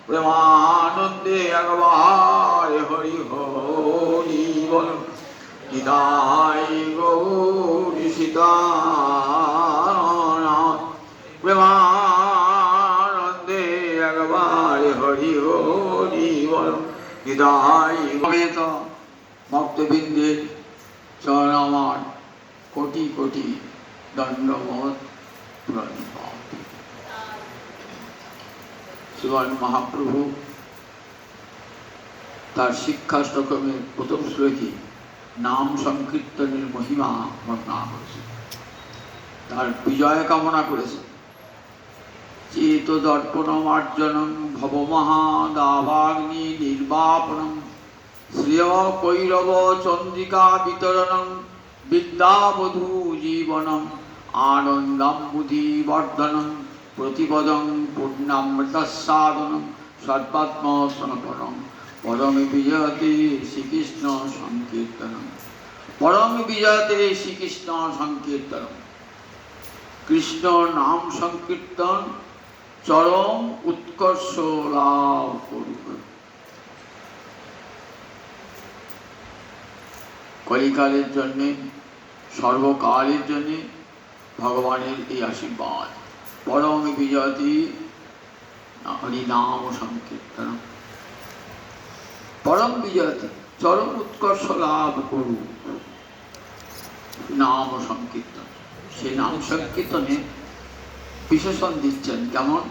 প্রেমানন্দে একবার হরি হরি বল নিতাই গৌরী সীতানাথ। প্রেমানন্দে একবার হরি হরি বল নিতাই ভক্তবৃন্দের চরণ আমার কোটি কোটি দণ্ডবোধ প্রণাম। শ্রীমান মহাপ্রভু তার শিক্ষাষ্টকমের প্রথম শ্লোকে নাম সংকীর্তনের মহিমা বর্ণনা করেছে, তার বিজয় কামনা করেছে। চেত দর্পণমার্জনং ভবমহাদাবাগ্নি নির্বাপনং শ্রেয় কৈরব চন্দ্রিকা বিতরণং বিদ্যাবধূ জীবনম আনন্দাম্বুধি বর্ধনং প্রতিপদং পূর্ণামৃতসাধনং সর্বাত্ম সমর্পণং পরমে বিজয়তে শ্রীকৃষ্ণ সংকীর্তনম। পরমে বিজয়তে শ্রীকৃষ্ণ সংকীর্তনম। কৃষ্ণ নাম সংকীর্তন চরম উৎকর্ষ লাভ করুক। কলিকালের জন্যে সর্বকালের জন্যে ভগবানের এই আশীর্বাদ। পরম বিজয়তি হরিনাম সংকীর্তন। পরম বিজয়তি চরম উৎকর্ষ লাভ করু নাম সংকীর্তন। সেই নাম সংকীর্তনে বিশেষণ দিচ্ছেন কেমন?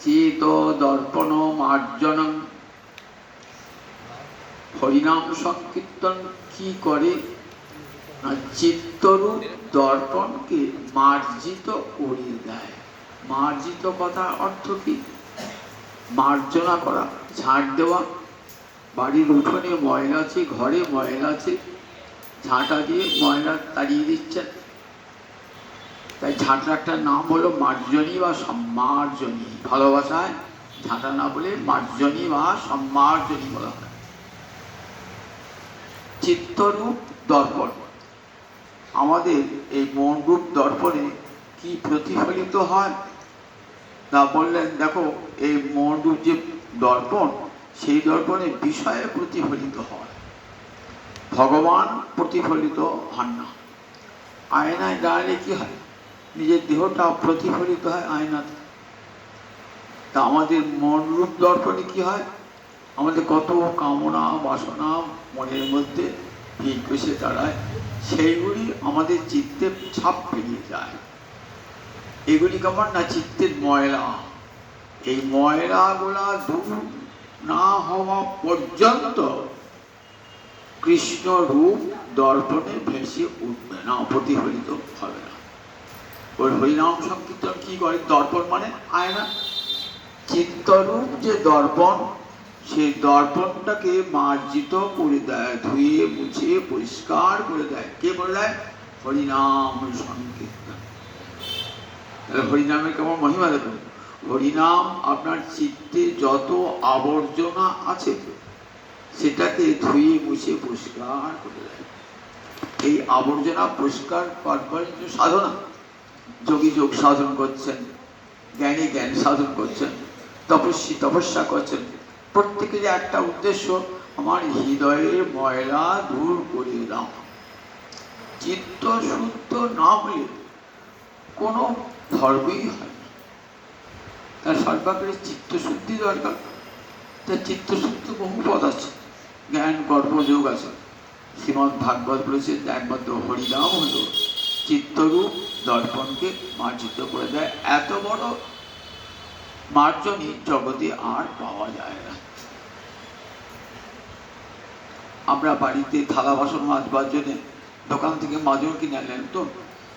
চেত দর্পণ মার্জনং। হরিনাম সংকীর্তন কি করে? চিত্তরূপ দর্পণকে মার্জিত করে দেয়। মার্জিত কথা অর্থ কি? মার্জনা করা, ঝাঁট দেওয়া। বাড়ির উঠোনে ময়লা আছে, ঘরে ময়লা আছে, ঝাঁটা দিয়ে ময়লা তাড়িয়ে দিচ্ছেন। তাই ঝাঁটাটার নাম হলো মার্জনী বা সম্মার্জনী। ভালোবাসায় ঝাঁটা না বলে মার্জনী বা সম্মার্জনী বলা হয়। চিত্তরূপ দর্পণ, আমাদের এই মনরূপ দর্পণে কি প্রতিফলিত হয় তা বললেন। দেখো, এই মনরূপ যে দর্পণ, সেই দর্পণে বিষয়ে প্রতিফলিত হয়, ভগবান প্রতিফলিত হন না। আয়নায় দাঁড়ালে কি হয়? নিজের দেহটা প্রতিফলিত হয় আয়নাতে। তা আমাদের মনরূপ দর্পণে কি হয়? আমাদের কত কামনা বাসনা মনের মধ্যে ভিড় বসে দাঁড়ায়, সেইগুলি আমাদের চিত্তে ছাপ পেরিয়ে যায়। এগুলি কেমন না? চিত্তের ময়লা। এই ময়লাগুলা দূর না হওয়া পর্যন্ত কৃষ্ণ রূপ দর্পণে ভেসে উঠবে না, প্রতিফলিত হবে না। ওই হরিনাম সংকীর্তন কি করে? দর্পণ মানে আয়না। চিত্তরূপ যে দর্পণ, সেই দর্পণটাকে মার্জিত করে দেয়, ধুয়ে মুছে পরিষ্কার করে দেয়। কে বলে দেয়? হরিনাম সংকীর্তন। হরিনামের কেমন মহিমা দেখুন। হরিনাম আপনার চিত্তে যত আবর্জনা আছে সেটাকে ধুয়ে মুছে পরিষ্কার করে দেয়। এই আবর্জনা পরিষ্কার করবার সাধনা, যোগী যোগ সাধন করছেন, জ্ঞানী জ্ঞান সাধন করছেন, তপস্বী তপস্যা করছেন। প্রত্যেকেরই একটা উদ্দেশ্য, আমার হৃদয়ের ময়লা দূর করে দাও। চিত্ত শুদ্ধ না হলে কোনো ধর্মই হয় না। তার সর্বাগ্রে চিত্তশুদ্ধি দরকার। তার চিত্তশুদ্ধি বহু পদ আছে, জ্ঞান কর্মযোগ আছে। শ্রীমদ্ ভাগবত বলেছেন একমাত্র হরিনাম হল চিত্তরূপ দর্পণকে মার্জিত করে দেয়। এত বড় মার্জনী জগতে আর পাওয়া যায় না। আমরা বাড়িতে থালা বাসন মাজবার জন্য দোকান থেকে মাজন কিনে আনলেন, তো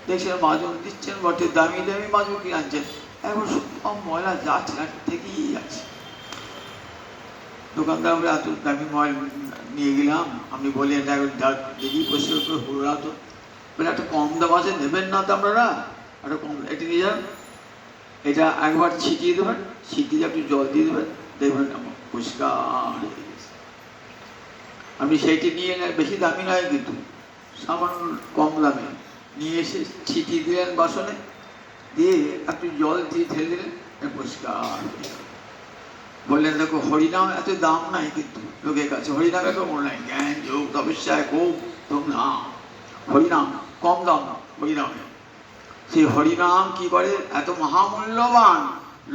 দেখছেন মাজন দিচ্ছেন বটে, দামি দামি মাজন কিনে আনছেন, একবার সব ময়লা যাচ্ছে না, থেকেই যাচ্ছে। দোকানদার আমরা এত দামি ময়লা নিয়ে গেলাম, আপনি বললেন দেখি পরিষ্কার করে হলো না, তো বলে একটা কম দাম আছে, নেবেন না তো আপনারা? একটা কম, এটি নিয়ে যান, এটা একবার ছিটিয়ে দেবেন, ছিটিয়ে আপনি জল দিয়ে দেবেন, দেখবেন পরিষ্কার হয়ে গেছে। আপনি সেইটি নিয়ে নেন, বেশি দামি নয় কিন্তু, সামান্য কম দামে নিয়ে এসে ছিটিয়ে দিলেন বাসনে, দিয়ে আপনি জল দিয়ে ঢেলে দিলেন, পরিষ্কার। বললেন দেখো হরিনাম এত দাম নাই কিন্তু লোকের কাছে, হরিনাম এত মনে নাই, জ্ঞান যোগ তপস্যায় খুব নাম, হরিনাম কম দাম হরিনামে। সেই হরিনাম কি করে এত মহামূল্যবান,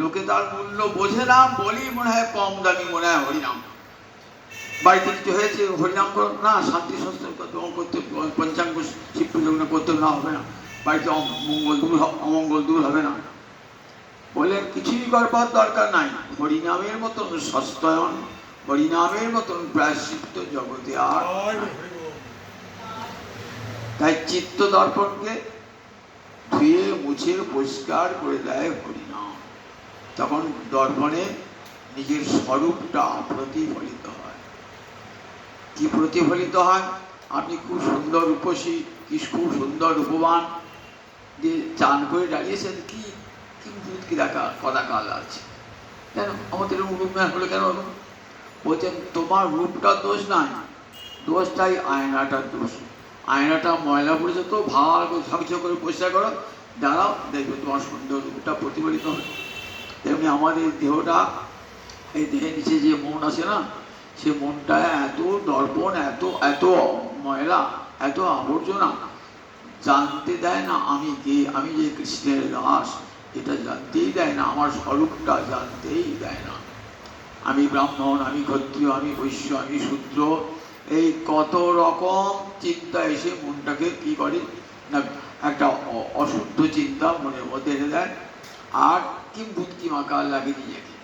লোকে তার মূল্য বোঝে না বলেই মনে হয় কম দামি মনে হয় হরিনাম। বাড়িতে কিছু হয়েছে হরিনাম করো না, শান্তি শাস্ত্র করতে, পঞ্চাঙ্গ শিব পুজো করতে না হবে না, বাড়িতে অমঙ্গল দূর হবে না। বলে কিছুই করবার দরকার নাই, হরিনামের মতন সস্তয়ন, হরিনামের মতন প্রায়শ্চিত্ত জগতে আর। তাই চিত্ত দর্পণকে ধুয়ে মুছে পরিষ্কার করে দেয় হরিনাম। তখন দর্পণে নিজের স্বরূপটা প্রতিফলিত হয়। কি প্রতিফলিত হয়? আপনি খুব সুন্দর রূপসী, কি খুব সুন্দর রূপবান, যে চান করে দাঁড়িয়েছেন, কি কি দেখা কথা কাল আছে, কেন আমাদের রূপ হলে কেন? বলছেন তোমার রূপটা দোষ নাই, দোষটাই আয়নাটার দোষ। আয়নাটা ময়লা পড়েছে তো ভালো করে ঝকঝক করে পরিষ্কার করো, দাঁড়াও, দেখবে তোমার সুন্দর রূপটা প্রতিফলিত হবে। তেমনি আমাদের দেহটা, এই দেহের নিচে যে মন আছে না, সে মনটা এত দর্পণ, এত এত ময়লা, এত আবর্জনা, জানতে দেয় না আমি কে, আমি যে কৃষ্ণের দাস, এটা জানতেই দেয় না, আমার স্বরূপটা জানতেই দেয় না। আমি ব্রাহ্মণ, আমি ক্ষত্রিয়, আমি বৈশ্য, আমি শূদ্র, এই কত রকম চিন্তা এসে মনটাকে কি করে না, একটা অশুদ্ধ চিন্তা মনের মধ্যে এনে দেয়, আর কিম্ভূত কিমাকার লাগে নিজেকে।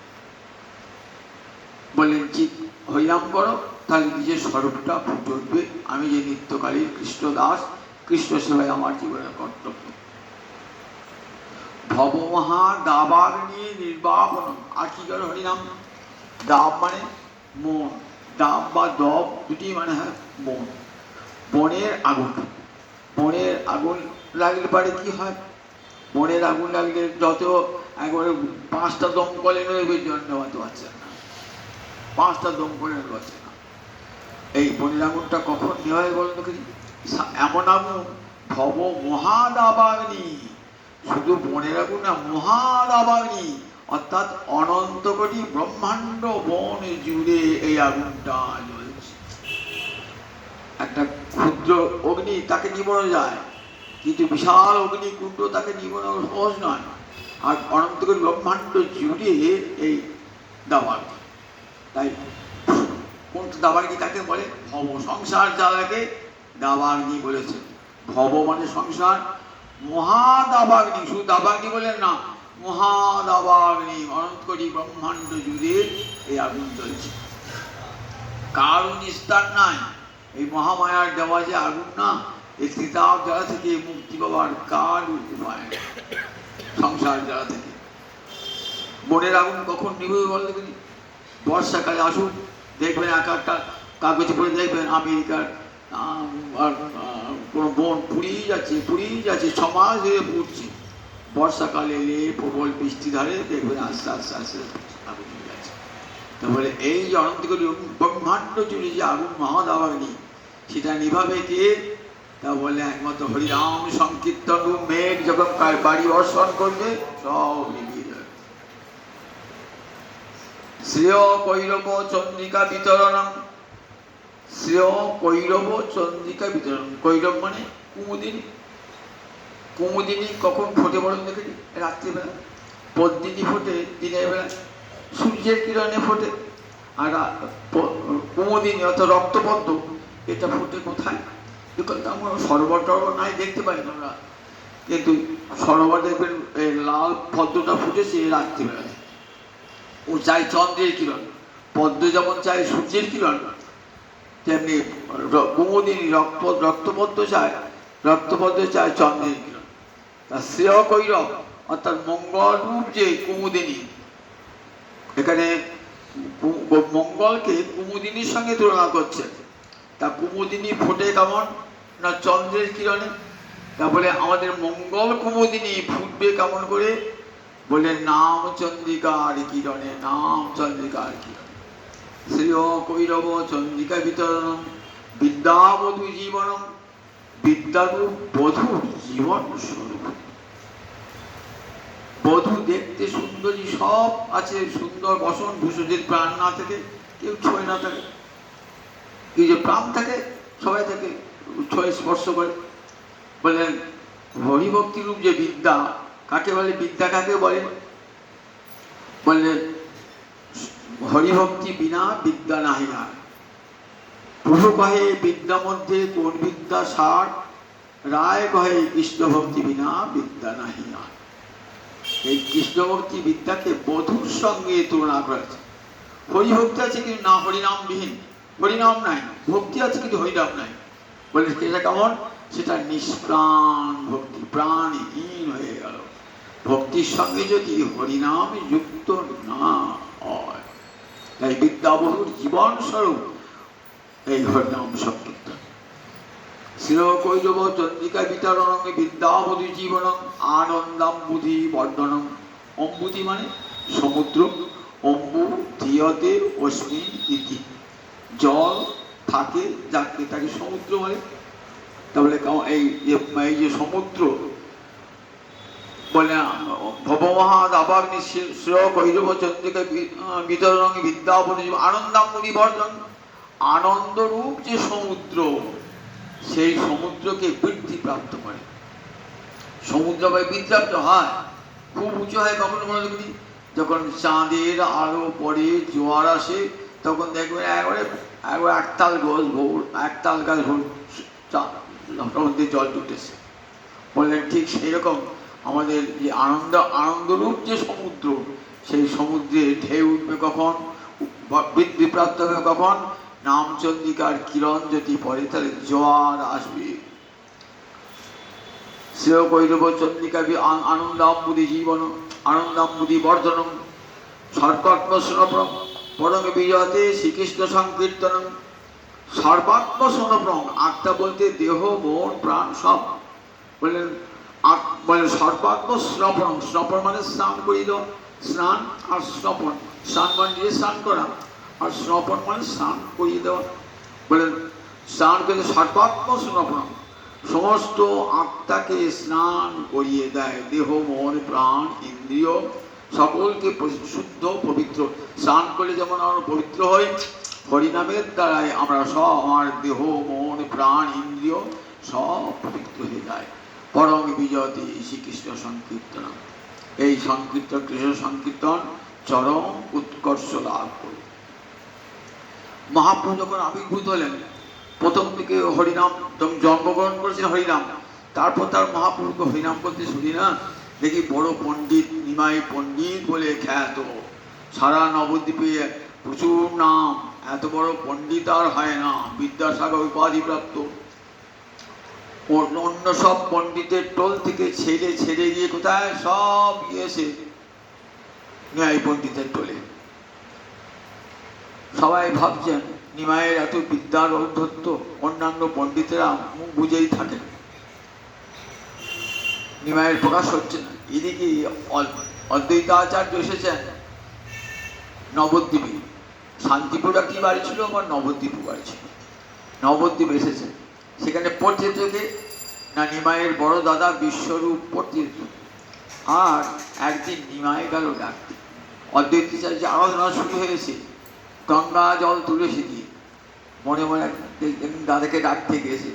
বললেন চিত হরিনাম করো, তাহলে নিজের স্বরূপটা ফুটে উঠবে, আমি যে নিত্যকালীন কৃষ্ণ দাস, কৃষ্ণ সেবাই আমার জীবনের কর্তব্য। ভবমহা দাবাগ্নি নির্বাপন। আর কি করে হরিনাম? দাব মানে মন, দাব বা দব দুটি মানে হয় মন। বনের আগুন, বনের আগুন লাগলে পরে কি হয়? বনের আগুন লাগলে যত একবারে 5টা দমকলে নেবে জন্য হতে পারছে না, 5টা দমকলে পারছে না। এই বনের আগুনটা কখন নেওয়া হয় বলেন তো? এমন আগুন ভব মহাদাবাগ্নি, শুধু বনের আগুন না, মহাদাবাগ্নি, অর্থাৎ অনন্ত কোটি ব্রহ্মাণ্ড বন জুড়ে এই আগুনটা জ্বলছে। একটা ক্ষুদ্র অগ্নি তাকে নিবানো যায়, কিন্তু বিশাল অগ্নিকুণ্ড তাকে নিবানো সহজ নয়। আর অনন্ত কোটি ব্রহ্মাণ্ড জুড়ে এই দাবাগ্নি। তাই কোন দাবাগ্নি তাকে বলে? ভব, সংসার জ্বালাকে দাবাগ্নি বলেছে। ভব মানে সংসার, মহাদাবাগ্নি, শুধু দাবাগ্নি বলেন না, মহাদাবাগ্নি, অনন্ত কোটি ব্রহ্মাণ্ড জুড়ে এই আগুন জ্বলছে। কারও নিস্তার নাই। এই মহামায়ার দেওয়া যে আগুন না, এই তিতাব জ্বালা থেকে মুক্তি পাবার কার উপায়? সংসার জ্বালা থেকে। বনের আগুন কখন নিবে বলতে পারি? বর্ষাকালে আসুন, দেখবেন এক একটা কাগজ পড়ে দেখবেন আমেরিকার কোনো বন পুড়িয়ে যাচ্ছে, সমাজ ধরে পুড়ছে। বর্ষাকালে এলে প্রবল বৃষ্টি ধারে দেখবেন আস্তে আস্তে আস্তে আগুন নিয়ে যাচ্ছে। তাহলে এই যে অনন্ত কোটি ব্রহ্মাণ্ড জুড়ে যে আগুন মহাদাবাগ্নি, সেটা নিভাবে কে? তা বলে একমাত্র হরিনাম সংকীর্তন। মেঘ যখন বাড়ি বর্ষণ করবে সব নিভিয়ে যাবে। শ্রেয় কৈরব চন্দ্রিকা বিতরণম, শ্রেয় কৈরব চন্দ্রিকা বিতরণ। কৈরব মানে কুমুদিনী। কুমুদিনী কখন ফোটে বলেন দেখেছি? রাত্রিবেলা। পদ্মিনী ফোটে দিনের বেলা, সূর্যের কিরণে ফোটে। আর কুমুদিনী অর্থাৎ রক্তপদ্ম, এটা ফোটে কোথায়? আমরা সরোবর টরোবর নাই, দেখতে পাই না আমরা, কিন্তু সরোবর দেখবেন লাল পদ্মটা ফুটেছে রাত্রিবেলায়। ও চাই চন্দ্রের কিরণ। পদ্ম যেমন চাই সূর্যের কিরণ, তেমনি কুমুদিনী রক্তপদ্ম চায়, রক্তপদ্ম চায় চন্দ্রের কিরণ। তা শ্রেয় কৈরব অর্থাৎ মঙ্গল রূপ যে কুমুদিনী, এখানে মঙ্গলকে কুমুদিনীর সঙ্গে তুলনা করছে। তা কুমুদিনী ফোটে কেমন না? চন্দ্রের কিরণে। তা বলে আমাদের মঙ্গল কুমুদিনী ফুটবে কেমন করে? বলে নাম চন্দ্রিকার কিরণে, নাম চন্দ্রিকার কিরণে। শ্রেয় কৈরব চন্দ্রিকা বিতরণ বিদ্যাবধূ জীবনম, বিদ্যারূপ বধূ জীবন স্বরূপ। বধূ দেখতে সুন্দরী সব আছে, সুন্দর বসন ভূষণের প্রাণ না থাকে কেউ ছয় না থাকে, কেউ যে প্রাণ থাকে সবাই থাকে ছয় স্পর্শ করে। বললেন হরিভক্তি রূপ যে বিদ্যা কাকে বলে, বিদ্যা কাকে বলে? বললেন হরিভক্তি বিনা বিদ্যা নাহি আর। প্রভু কহে বিদ্যা মধ্যে কোন বিদ্যা সার, রায় কহে কৃষ্ণ ভক্তি বিনা বিদ্যা নাহি আর। এই কৃষ্ণ ভক্তি বিদ্যাকে বধূর সঙ্গে তুলনা করেছে। হরিভক্তি আছে কিন্তু না হরিনাম বিহীন, হরিনাম নাই, ভক্তি আছে কিন্তু হরিনাম নাই। বলে সেটা কেমন? সেটা নিষ্প্রাণ ভক্তি, প্রাণহীন হয়ে গেল। ভক্তির সঙ্গে যদি হরিনাম যুক্ত না হয়, তাই বিদ্যাবহুর জীবন স্বরূপ এই হরিনাম সংকীর্তন। শ্রীল কৈরব চন্দ্রিকা বিতরণং বিদ্যাবধূ জীবনং আনন্দাম্বুধি বর্ধনং। অম্বুধি মানে সমুদ্র, অম্বু ধিয়তে অস্মিন ইতি, জল থাকে যাকে তাকে সমুদ্র বলে। তাহলে এই যে সমুদ্র বলে ভবমহাদ আবাগ্নি শ্রেয় কৈরব চন্দ্রিকা বিতরণ বিদ্যাবধূ আনন্দাম্বুধি বর্ধন। আনন্দরূপ যে সমুদ্র, সেই সমুদ্রকে বৃদ্ধি প্রাপ্ত করে। সমুদ্র বা বৃদ্ধিপ্রাপ্ত হয়, খুব উঁচু হয় কখনো মনে দেখি, যখন চাঁদের আলো পড়ে জোয়ার আসে তখন দেখবেন একবারে একতাল গাছ ভোর, একতাল গাছ ভোর সমুদ্রে জল উঠেছে। বললেন ঠিক সেই রকম আমাদের যে আনন্দরূপ যে সমুদ্র, সেই সমুদ্রে ঢেউ উঠবে কখন, বৃদ্ধিপ্রাপ্ত হবে কখন, নামচন্দ্রিকার কিরণ যদি পড়ে তাহলে জোয়ার আসবে। শ্রেয় কৈরব চন্দ্রিকা আনন্দাম্বুধি জীবন আনন্দাম্বুধি বর্ধনম সর্বাত্মস্বরূপম পরম বিজয়তে শ্রীকৃষ্ণ সংকীর্তনম। সর্বাত্মস্বরূপম, আত্মা বলতে দেহ মন প্রাণ সব। বললেন সর্বাত্মস্বরূপম, স্নপন মানে স্নান করিয়ে দেওয়া, স্নান আর স্নপন, স্নান মানে নিজে স্নান করা, আর স্নপন মানে স্নান করিয়ে দেওয়া। বলেন স্নান কিন্তু সর্বাত্মস্বরূপম, সমস্ত আত্মাকে স্নান করিয়ে দেয়, দেহ মন প্রাণ ইন্দ্রিয় সকলকে শুদ্ধ পবিত্র। স্নান করলে যেমন আমরা পবিত্র হই, হরিনামের দ্বারাই আমরা সব, আমার দেহ মন প্রাণ ইন্দ্রিয় সব পবিত্র হয়ে যায়। পরম বিজয়তে শ্রীকৃষ্ণ সংকীর্তন, এই সংকীর্তন কৃষ্ণ সংকীর্তন চরম উৎকর্ষ লাভ করে। মহাপ্রভু যখন আবির্ভূত হলেন, প্রথম থেকে হরিনাম জন্মগ্রহণ করেছেন হরিনাম, তারপর তার মহাপ্রভুকে হরিনাম করতে শুনি না দেখি বড় পণ্ডিত, নিমাই পণ্ডিত বলে খ্যাত, সারা নবদ্বীপে প্রচুর নাম, এত বড় পণ্ডিত আর হয় না, বিদ্যাসাগর উপাধিপ্রাপ্ত। অন্য সব পণ্ডিতের টোল থেকে ছেড়ে ছেড়ে গিয়ে কোথায় সব গিয়েছে নিমাই পণ্ডিতের টোলে। সবাই ভাবছেন নিমাইয়ের এত বিদ্যার ঔদ্ধত্য, অন্যান্য পণ্ডিতেরা মুখ বুঝেই থাকেন, নিমাইয়ের প্রকাশ হচ্ছে না। এদিকে অদ্বৈতাচার্য এসেছেন নবদ্বীপে, শান্তিপুরা কি বাড়ি ছিল আমার নবদ্বীপ বাড়ি ছিল, নবদ্বীপ এসেছেন, সেখানে পড়তে থেকে না নিমাইয়ের বড় দাদা বিশ্বরূপ পড়তে। আর একদিন নিমাই গেল ডাকতে, অদ্বৈতাচার্য আরাধনা শুরু হয়েছে, গঙ্গা জল তুলেছে দিয়ে, মনে মনে দাদাকে ডাকতে গেছে,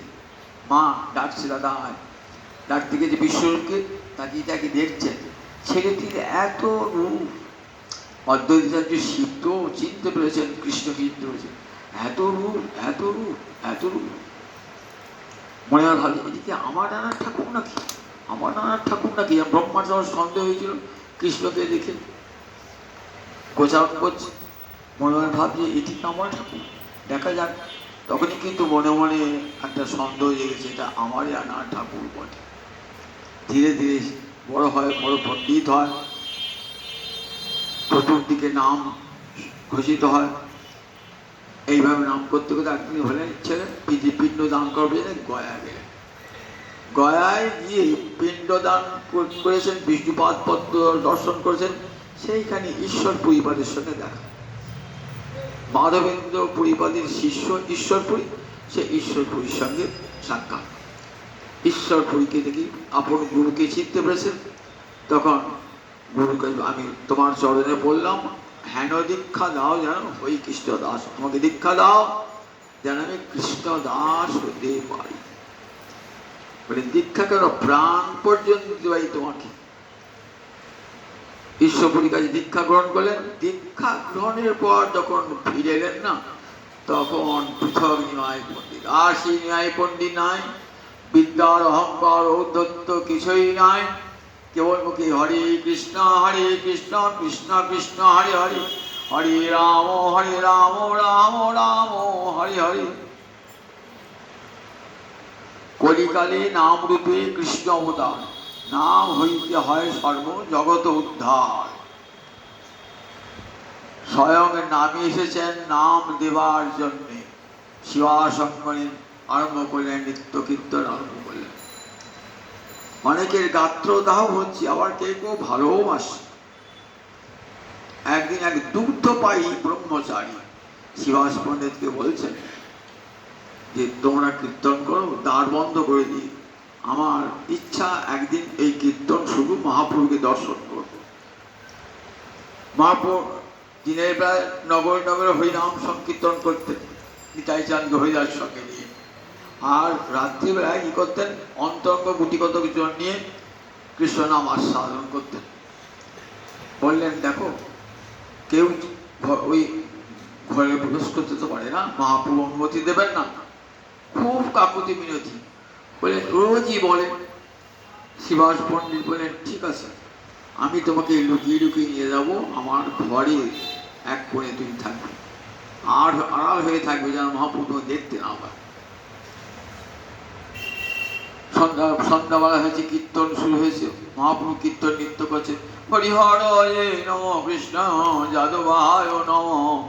মা ডাকছে দাদা আয়, ডাকতে গেছে বিশ্বরূপকে, তাকিয়ে তাকে দেখছেন, ছেলেটির এত রূপ। অদ্বৈতাচার্য শিব তো চিনতে পেরেছেন, কৃষ্ণকে চিনতে পেরেছেন, এত রূপ এত রূপ এত রূপ। মনে হয় ভাবছে এদিকে আমার নানার ঠাকুর নাকি, আমার নানার ঠাকুর নাকি। ব্রহ্মার যখন সন্দেহ হয়েছিল কৃষ্ণকে দেখে গোছাপ করছে, মনে মনে ভাবছে এটি আমার ঠাকুর, দেখা যাক। তখনই কিন্তু মনে মনে একটা সন্দেহ জেগেছে, এটা আমারই আনার ঠাকুর বটে। ধীরে ধীরে বড় হয়, বড় পণ্ডিত হয়, চতুর্দিকে নাম ঘোষিত হয়। এইভাবে নাম করতে করতে একদিন হলেন ছেলে পিণ্ড দান করবে, গয়া গেলেন। গয়ায় গিয়ে পিণ্ড দান করেছেন, বিষ্ণুপাদ পদ্ম দর্শন করেছেন, সেইখানে ঈশ্বর পরিবারের সঙ্গে দেখা। মাধবেন্দ্র পরিবাদের শিষ্য ঈশ্বরপুরী, সে ঈশ্বরপুরীর সঙ্গে সাক্ষাৎ। ঈশ্বরপুরীকে দেখি আপন গুরুকে চিনতে পেরেছেন, তখন গুরুকে আমি তোমার চরণে বললাম, হেন দীক্ষা দাও যেন হই কৃষ্ণ দাস, আমাকে দীক্ষা দাও যেন আমি কৃষ্ণ দাস হতে পারি। বলে দীক্ষা কেন, প্রাণ পর্যন্ত দিতে পারি তোমাকে। ঈশ্বরপুরীর কাছে দীক্ষা গ্রহণ করলেন। দীক্ষা গ্রহণের পর যখন ফিরে এলেন না, তখন পৃথক ন্যায় পণ্ডিত, আর সেই ন্যায় পণ্ডিত নাই, বিদ্যার অহংকার ঔদ্ধত্য কিছুই নাই, কেবল মুখে হরে কৃষ্ণ কৃষ্ণ কৃষ্ণ হরে হরে, হরে রাম রাম রাম হরে হরে। কলিকালে নাম রূপে কৃষ্ণ অবতার, নাম হইতে হয় সর্ব জগত উদ্ধার। স্বয়ং নামে এসেছেন নাম দেবার জন্যে, শিবাশঙ্করের আরম্ভ করলেন, নিত্য কীর্তন আরম্ভ করলেন। অনেকের গাত্রদাহ হচ্ছে, আবার কেউ কেউ ভালোবাসে। একদিন এক দুগ্ধপায়ী ব্রহ্মচারী শিবাস পণ্ডিতকে বলছেন যে তোমরা কীর্তন করো, দ্বার বন্ধ করে দিই, আমার ইচ্ছা একদিন এই কীর্তন শুধু মহাপ্রভুকে দর্শন করব। মহাপ্রভু দিনের বেলায় নগর নগরে হরিনাম সংকীর্তন করতেন নিতাই চাঁদ হরিদাস সঙ্গে নিয়ে, আর রাত্রিবেলায় কি করতেন, অন্তরঙ্গ গুটিগত জন নিয়ে কৃষ্ণ নাম আস্বাদন করতেন। বললেন দেখো, কেউ ওই ঘরে প্রবেশ করতে তো পারে না, মহাপ্রভু অনুমতি দেবেন না। খুব কাকুতি মিনতি বলে রোজই বলেন। শিবাস পণ্ডিত বলেন ঠিক আছে, আমি তোমাকে লুকিয়ে লুকিয়ে নিয়ে যাব, আমার ঘরে এক কোণে তুমি থাকবে, আর আড়াল হয়ে থাকবে যেন মহাপ্রভু দেখতে না পায়। সন্ধ্যাবেলা হয়েছে, কীর্তন শুরু হয়েছে, মহাপ্রভু কীর্তন নৃত্য করছে, হরিহরয়ে নম কৃষ্ণ যাদবায় নম,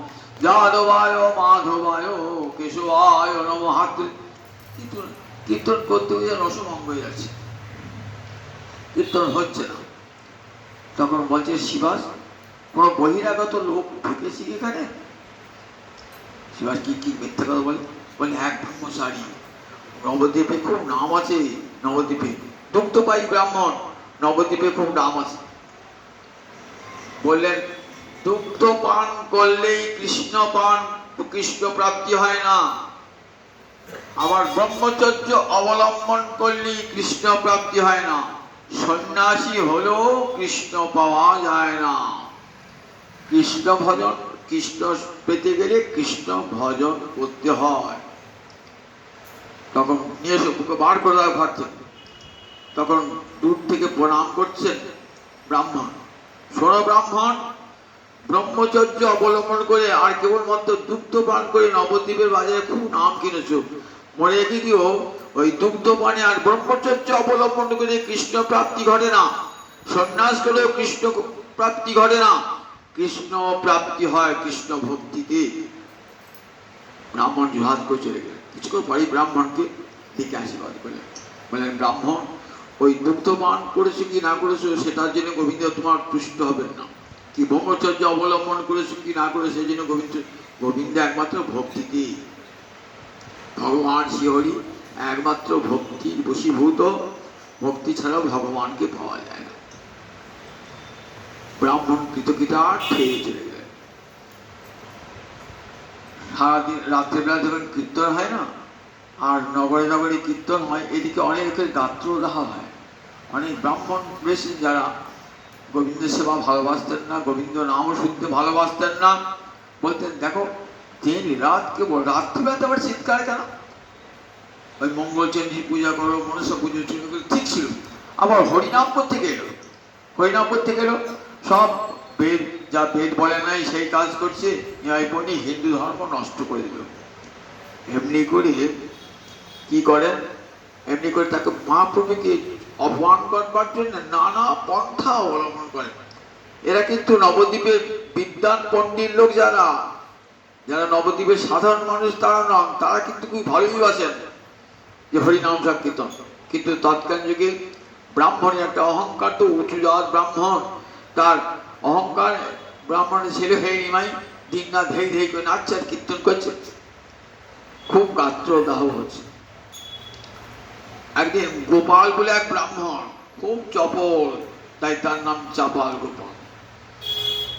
যাদবায় মাধবায় কেশবায় নম। হাত কীর্তন কীর্তন করতে গিয়ে রসমঙ্গ হয়ে যাচ্ছে, কীর্তন হচ্ছে না। তখন বলছে শিবাস, কোনো বহিরাগত লোক ঢুকেছি এখানে? শিবাস কি কি মিথ্যা কথা বলে? বলে এক ব্রহ্মচারী, নবদ্বীপে খুব নাম আছে, নবদ্বীপে দুগ্ধপায়ী ব্রাহ্মণ, নবদ্বীপে খুব নাম আছে। বললেন দুগ্ধ পান করলেই কৃষ্ণ প্রাপ্তি হয় না, আবার ব্রহ্মচর্য অবলম্বন করলেই কৃষ্ণ প্রাপ্তি হয় না, সন্ন্যাসী হলেও কৃষ্ণ পাওয়া যায় না। কৃষ্ণ ভজন, কৃষ্ণ পেতে গেলে কৃষ্ণ ভজন করতে হয়। তখন নিয়ে এসে বুকে বার করে দেওয়া ঘর থেকে, তখন দূর থেকে প্রণাম করছেন ব্রাহ্মণ। শোনো ব্রাহ্মণ, ব্রহ্মচর্য অবলম্বন করে আর কেবলমাত্র দুগ্ধ পান করে নবদ্বীপের বাজারে খুব নাম কিনেছ, মনে রেখে দিও ওই দুগ্ধ পানে আর ব্রহ্মচর্য অবলম্বন করে কৃষ্ণ প্রাপ্তি ঘটে না, সন্ন্যাস করেও কৃষ্ণ প্রাপ্তি ঘটে না, কৃষ্ণ প্রাপ্তি হয় কৃষ্ণ ভক্তিতে। ব্রাহ্মণ জুহাত করে চলে গেলেন। কিছুক্ষণ পরেই ব্রাহ্মণকে ডেকে আশীর্বাদ করলেন, বললেন ব্রাহ্মণ, ওই দুগ্ধ পান করেছো কি না করেছো সেটার জন্য গোবিন্দ তোমার তুষ্ট হবেন না, কি ব্রহ্মচর্য অবলম্বন করেছো কি না করে সেই জন্য গোবিন্দ একমাত্র ভক্তিতে, ভগবান শ্রীহরি একমাত্র ভক্তির বশীভূত, ভক্তি ছাড়াও ভগবানকে পাওয়া যায় না। ব্রাহ্মণ কৃতকৃতার খেয়ে চলে গেলেন। সারাদিন রাত্রেবেলা যখন কীর্তন হয় না, আর নগরে নগরে কীর্তন হয়, এদিকে অনেকের গাত্রদাহ হয়। অনেক ব্রাহ্মণ বেশি যারা গোবিন্দ সেবা ভালোবাসতেন না, গোবিন্দ নামও শুনতে ভালোবাসতেন না, বলতেন দেখো দিন রাত কেবল রাত্রিবেলাতে আবার চিৎকার কেন, ওই মঙ্গলচণ্ডী পূজা করো, মনসা পুজো শুরু করো, ঠিক ছিল, আবার হরিনাম করতে গেলো, হরিনাম করতে গেলো, সব বেদ যা বেদ বলে নাই সেই কাজ করছে, ন্যায়পণি হিন্দু ধর্ম নষ্ট করে দিল। এমনি করে কি করেন, এমনি করে তাকে মহাপ্রভুকে অপমান করবার জন্য নানা পন্থা অবলম্বন করেন। এরা কিন্তু নবদ্বীপের বিদ্বান পণ্ডিত লোক যারা যারা নবদ্বীপের সাধারণ মানুষ তারা নন, তারা কিন্তু খুব ভালোই বাসেন যে হরিনাম সংকীর্তন। কিন্তু তৎকালীন যুগে ব্রাহ্মণের একটা অহংকার, তো উঁচু জাত ব্রাহ্মণ, তার অহংকার, ব্রাহ্মণের ছেলে হয়ে নিমাই দিন না ধেই ধেই করে নাচছে আর কীর্তন করছে, খুব গাত্রদাহ হচ্ছে। একদিন গোপাল বলে এক ব্রাহ্মণ, খুব চপল, তাই তার নাম চাপাল গোপাল।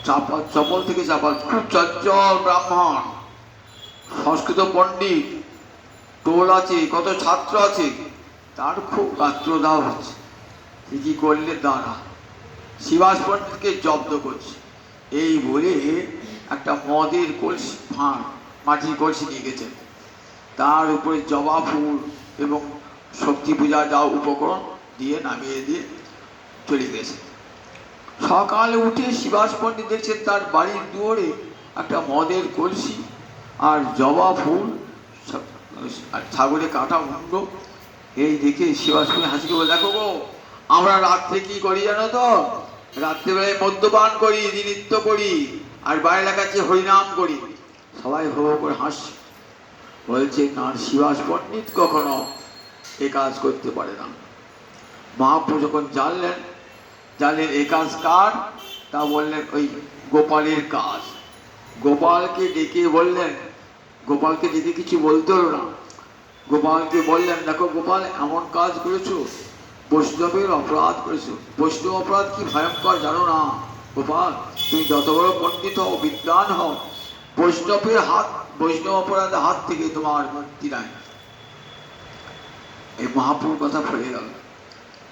চাপাল, চপল থেকে চাপাল, খুব চঞ্চল ব্রাহ্মণ, সংস্কৃত পণ্ডিত, টোল আছে, কত ছাত্র আছে, তার খুব গাত্রদাহ হচ্ছে। সে কি করলে, দাঁড়া শিবাস পণ্ডিতকে জব্দ করছে। এই বলে একটা মদের কলসি, ভাঁড় মাটির কলসি নিয়ে গেছেন, তার উপরে জবা ফুল এবং শক্তি পূজা যা উপকরণ দিয়ে নামিয়ে দিয়ে চলে গেছে। সকালে উঠে শিবাস পণ্ডিত দেখছেন তার বাড়ির দুয়ারে একটা মদের কলসি আর জবা ফুল আর ছাগলে কাটা মুন্ড। এই দেখে শিবাস পণ্ডিত হাসি করে, দেখো গো, আমরা রাত্রে কি করি জানো তো? রাত্রেবেলায় মদ্যপান করি, নৃত্য করি, আর বাইরের কাছে হরিনাম করি। সবাই হো করে হাসছে। বলছে না, শিবাস পণ্ডিত কখনো এ কাজ করতে পারে না। মহাপ্রভু যখন জানলেন এ কাজ কার, তা বললেন ওই গোপালের কাজ। গোপালকে ডেকে বললেন, গোপালকে ডেকে কিছু বলতে হলো না, গোপালকে বললেন, দেখো গোপাল, এমন কাজ করেছো, বৈষ্ণবের অপরাধ করেছো। বৈষ্ণব অপরাধ কি ভয়ঙ্কর জানো না গোপাল? তুমি যত বড় পণ্ডিত হও, বিদ্বান হও, বৈষ্ণব অপরাধের হাত থেকে তোমার মুক্তি নাই। এই মহাপ্রভুর কথা ফেলে গেল।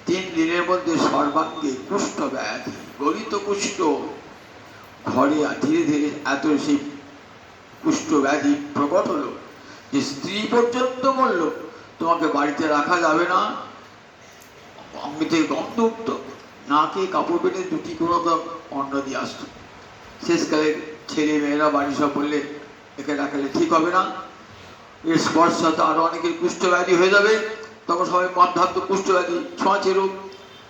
3 দিনের মধ্যে সর্বাঙ্গে কুষ্ঠ ব্যাধি, গলিত কুষ্ঠ, ঘরে ধীরে ধীরে এত সেই কুষ্ঠ ব্যাধি প্রকট হলো যে স্ত্রী পর্যন্ত বলল, তোমাকে বাড়িতে রাখা যাবে না, অঙ্গে থেকে গন্ধ উঠত, নাকে কাপড় পেটে 2টি কোনো অন্ন দিয়ে আসত। শেষকালে ছেলে মেয়েরা বাড়ি সব বললে, একে রাখলে ঠিক হবে না, এর স্পর্শতে আরো অনেকের কুষ্ঠব্যাধি হয়ে যাবে। তখন সবাই মত ভাবত কুষ্ঠব্যাধি, ছোঁয়াচে রোগ।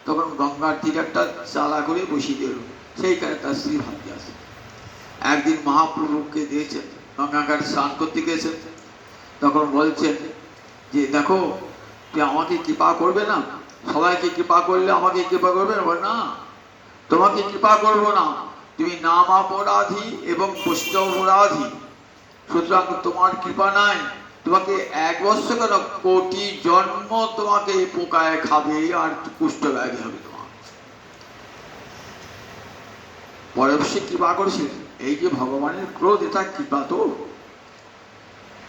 তখন গঙ্গার তীরে একটা চালা করে বসিয়ে দিল, সেইখানে তার স্ত্রী ভাবতে আসে। একদিন মহাপ্রভুকে দিয়েছেন, গঙ্গাঘাট স্নান করতে গিয়েছেন, তখন বলছেন যে দেখো, তুই আমাকে কৃপা করবে না? সবাইকে কৃপা করলে আমাকে কৃপা করবে না? তোমাকে কৃপা করবো না, তুমি নামাপরাধী এবং বৈষ্ণবপরাধী, সুতরাং তোমার কৃপা নাই। তোমাকে 1 বৎসর কেন, কোটি জন্ম তোমাকে পোকায় খাবে আর কুষ্ঠব্যাধি হবে তোমার। পরে সে কৃপা করেছিলেন। এই যে ভগবানের ক্রোধ, এটা কৃপা তো।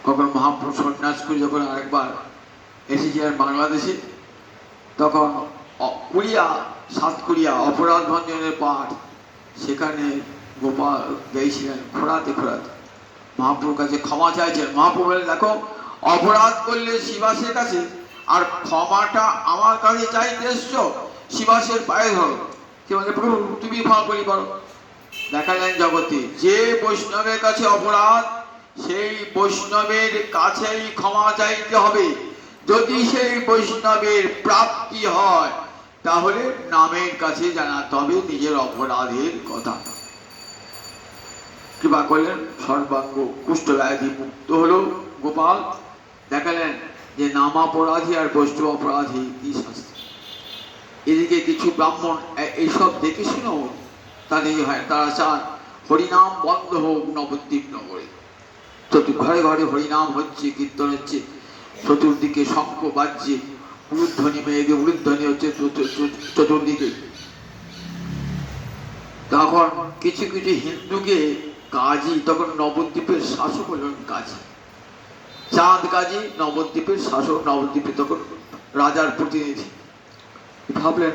কখন মহাপ্রভু সন্ন্যাস করে যখন আরেকবার এসেছিলেন বাংলাদেশে, তখন 7 কুড়িয়া অপরাধ ভঞ্জনের পাঠ সেখানে গোপাল গেছিলেন খোঁড়াতে খোঁড়াতে, মহাপ্রভুর কাছে ক্ষমা চাইছেন। মহাপ্রভু বলেন, দেখো, অপরাধ করলে শিবাসের কাছে, আর ক্ষমাটা আমার কাছে চাইতে এসছো, শিবাসের পায়ে ধরো। সে বলে, প্রভু তুমি ক্ষমা করি বলো। দেখালেন জগতে, যে বৈষ্ণবের কাছে অপরাধ, সেই বৈষ্ণবের কাছেই ক্ষমা চাইতে হবে। যদি সেই বৈষ্ণবের প্রাপ্তি হয়, তাহলে নামের কাছে জানাতে হবে নিজের অপরাধের কথা। কৃপা করলেন, সর্বাঙ্গ কুষ্ঠব্যাধি মুক্ত হলো গোপাল। দেখালেন যে নামাপরাধী আর বৈষ্ণব অপরাধী কি শাস্তি। এদিকে কিছু ব্রাহ্মণ এইসব দেখে শুনেও তাদের হয়, তারা চান হরিনাম বন্ধ হোক নবদ্বীপ নগরে। ঘরে ঘরে হরিনাম হচ্ছে, কীর্তন হচ্ছে, চতুর্দিকে শঙ্খ বাজছে, উলুধ্বনি, মেয়েদের উলুধ্বনি হচ্ছে চতুর্দিকে। তখন কিছু কিছু হিন্দুকে কাজী, তখন নবদ্বীপের শাসক হলেন কাজী চাঁদ কাজী, নবদ্বীপের শাসক, নবদ্বীপে তখন রাজার প্রতিনিধি। ভাবলেন,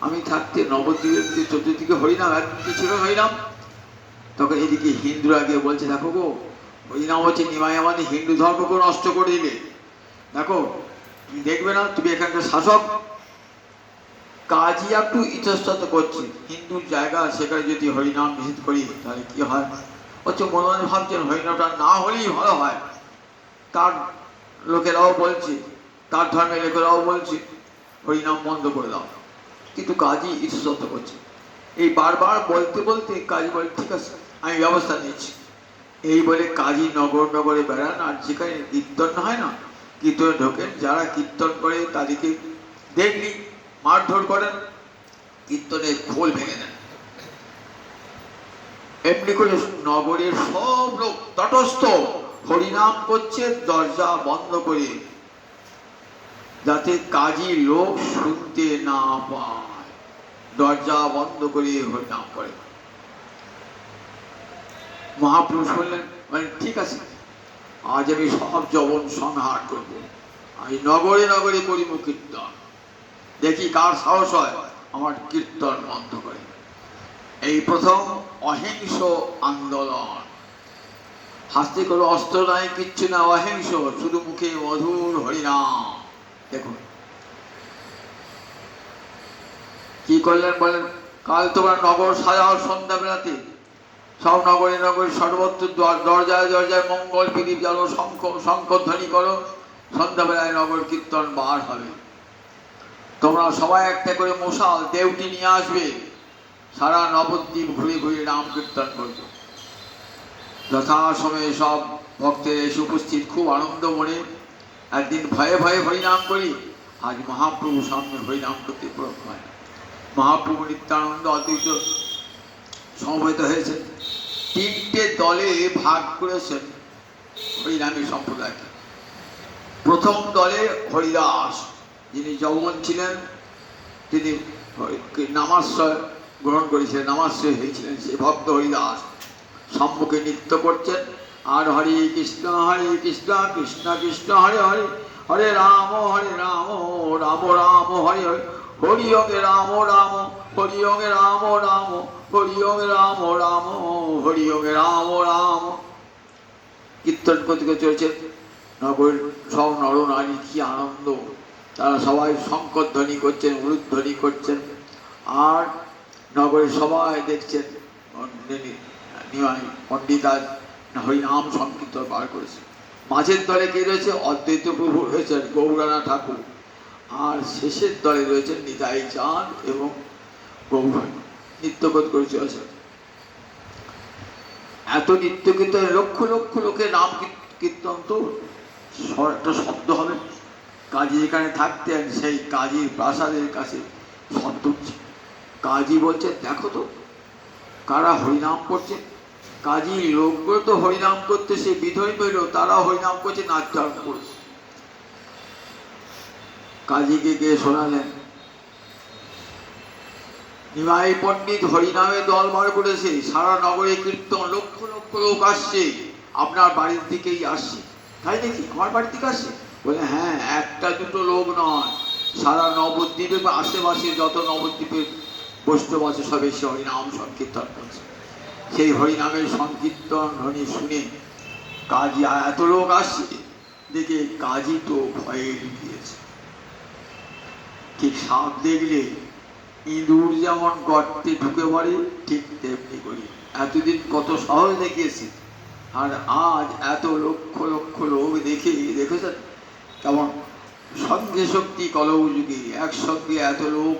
আমি থাকতে নবদ্বীপের চতুর্দিকে হরিনাম, একদিকে ছিল হরিনাম। তখন এদিকে হিন্দুরা গিয়ে বলছে, দেখো গো, হরিনাম হচ্ছে নিমাই, আমাদের হিন্দু ধর্মকে নষ্ট করে দিলে। দেখো, তুমি দেখবে না, তুমি এখানকার শাসক। কাজী একটু ইতস্তত করছে, হিন্দুর জায়গা, সেখানে যদি হরিনাম নিষেধ করি তাহলে কি হয়। হচ্ছে মনে মনে ভাবছেন, হরিনামটা না হলেই ভালো হয়। তার লোকেরাও বলছে, তার ধর্মের লোকেরাও বলছে হরিনাম বন্ধ করে দাও, কিন্তু কাজী ইতস্তত করছে। এই বারবার বলতে বলতে কাজী বলে, ঠিক আছে, আমি ব্যবস্থা নিচ্ছি। এই বলে কাজী নগর নগরে বেড়ান, আর যেখানে কীর্তন হয় না, কীর্তনে ঢোকেন, যারা কীর্তন করে তাদেরকে দেখলি মারধর করেন, কীর্তনের খোল ভেঙে দেন। এমনি করে নগরের সব লোক তটস্থ হরিনাম করছে, দরজা বন্ধ করে, যাতে কাজী লোক শুনতে না পায়। দরজা বন্ধ করে হরিনাম করে। মহাপুরুষ বললেন, ঠিক আছে, আজ আমি সব যবন সংহার করব, আমি নগরে নগরে করিব কীর্তন, দেখি কার সাহস হয় আমার কীর্তন বন্ধ করে। এই প্রথম অহিংস আন্দোলন। হাসতে কোনো অস্ত্র নাই, কিচ্ছু না, অহিংস, শুধু মুখে মধুর হরিনাম। দেখুন কি করলেন বলেন, কাল তোমরা নগর সাজাও, সন্ধ্যাবেলাতে সব নগরে নগরে সর্বত্র দরজায় দরজায় মঙ্গল প্রদীপ জ্বালো, শঙ্খ ধ্বনি করো, সন্ধ্যাবেলায় নগর কীর্তন বার হবে। তোমরা সবাই একটা করে মশাল দেউটি নিয়ে আসবে, সারা নবদ্বীপ ঘুরে ঘুরে নাম কীর্তন করবে। যথাসময়ে সব ভক্তের এসে উপস্থিত, খুব আনন্দ মনে। একদিন ভয়ে ভয়ে হরিনাম করি, আজ মহাপ্রভু সামনে হরিনাম করতে প্রয়োগ হয়। মহাপ্রভু নিত্যানন্দ অদ্বৈত সমবেত হয়েছেন, তিনটে দলে ভাগ করেছেন হরিনামী সম্প্রদায়কে। প্রথম দলে হরিদাস, যিনি যৌবন ছিলেন, তিনি নামাশ্রয় গ্রহণ করেছিলেন, নামাশ্রয় হয়েছিলেন, সে ভক্ত হরিদাস সম্মুখে নৃত্য করছেন আর হরে কৃষ্ণ কৃষ্ণ কৃষ্ণ হরে হরে, হরে রাম রাম রাম হরে হরে, হরি ওগে রাম রাম, হরি ওগে রাম রাম, হরি ওগে রাম রাম, হরি ওগে রাম রাম। কীর্তন করতে চলছে। নগর সব নর নারী কি আনন্দ, তারা সবাই শঙ্করধ্বনি করছেন, উলুধ্বনি করছেন, আর নগরে সবাই দেখছেন পণ্ডিত আজ হরিনাম সংকীর্তন বার করেছে। মাঝের দলে কে রয়েছে? অদ্বৈত প্রভু রয়েছেন, গৌরানা ঠাকুর, আর শেষের দলে রয়েছেন নিতাই চাঁদ এবং গৌর নৃত্যকোদ করে চলেছেন। এত নৃত্য কীর্তন, লক্ষ লক্ষ লোকের নাম কীর্তন, তো একটা শব্দ হবে। কাজী এখানে থাকতেন, সেই কাজীর প্রাসাদের কাছে শব্দ হচ্ছে। কাজী বলছে, দেখো তো কারা হরিনাম করছে। কাজী লোকগুলো তো হরিনাম করতে সে বিধই পেল, তারা হরিনাম করছে, নাচ আরম্ভ করেছে। কাজীকে গিয়ে শোনালেন, নিমাই পণ্ডিত হরিনামে দল বার করেছে, সারা নগরে কীর্তন, লক্ষ লক্ষ লোক আসছে, আপনার বাড়ির দিকেই আসছে। তাই দেখি আমার বাড়ির দিকে আসছে? বলে হ্যাঁ, একটা দুটো লোক নয়, সারা নবদ্বীপে বা আশেপাশে যত নবদ্বীপের বৈষ্ণব আছে সব এসে হরিনাম সংকীর্তন করছে। সেই হরিনামের সংকীর্তন ধ্বনি শুনে কাজী, এত লোক আসছে দেখে কাজী তো ভয়ে লুকিয়েছে। ঠিক সাপ দেখলে ইঁদুর যেমন গর্তে ঢুকে পড়ে, ঠিক তেমনি করি এতদিন কত সহজ দেখিয়েছি, আর আজ এত লক্ষ লক্ষ লোক দেখেছেন কেমন সঙ্গে শক্তি কলৌযুগে একসঙ্গে এত লোক,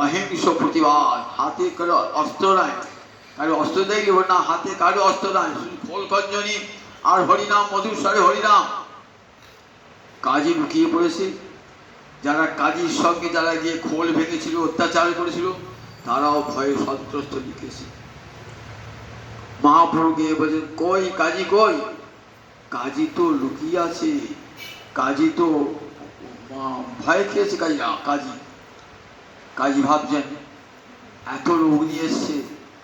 অহিংস প্রতিবাদ, হাতে কারো অস্ত্র নাই, কারো অস্ত্র দেখলে না, হাতে কারো অস্ত্র নাই, শুধু খোল খঞ্জনি আর হরিনাম, মধুর স্বরে হরিনাম। কাজী লুকিয়ে পড়েছে। যারা কাজীর সঙ্গে যারা গিয়ে খোল ভেঙেছিল, অত্যাচার করেছিল, তারাও ভয়ে সন্ত্রস্ত লিখেছে। মহাপ্রভু গিয়ে বলছেন, কই কাজী কই? কাজী তো লুকিয়ে আছে, কাজী তো ভয় খেয়েছে। কাজী ভাবছেন এত লোক নিয়ে এসছে,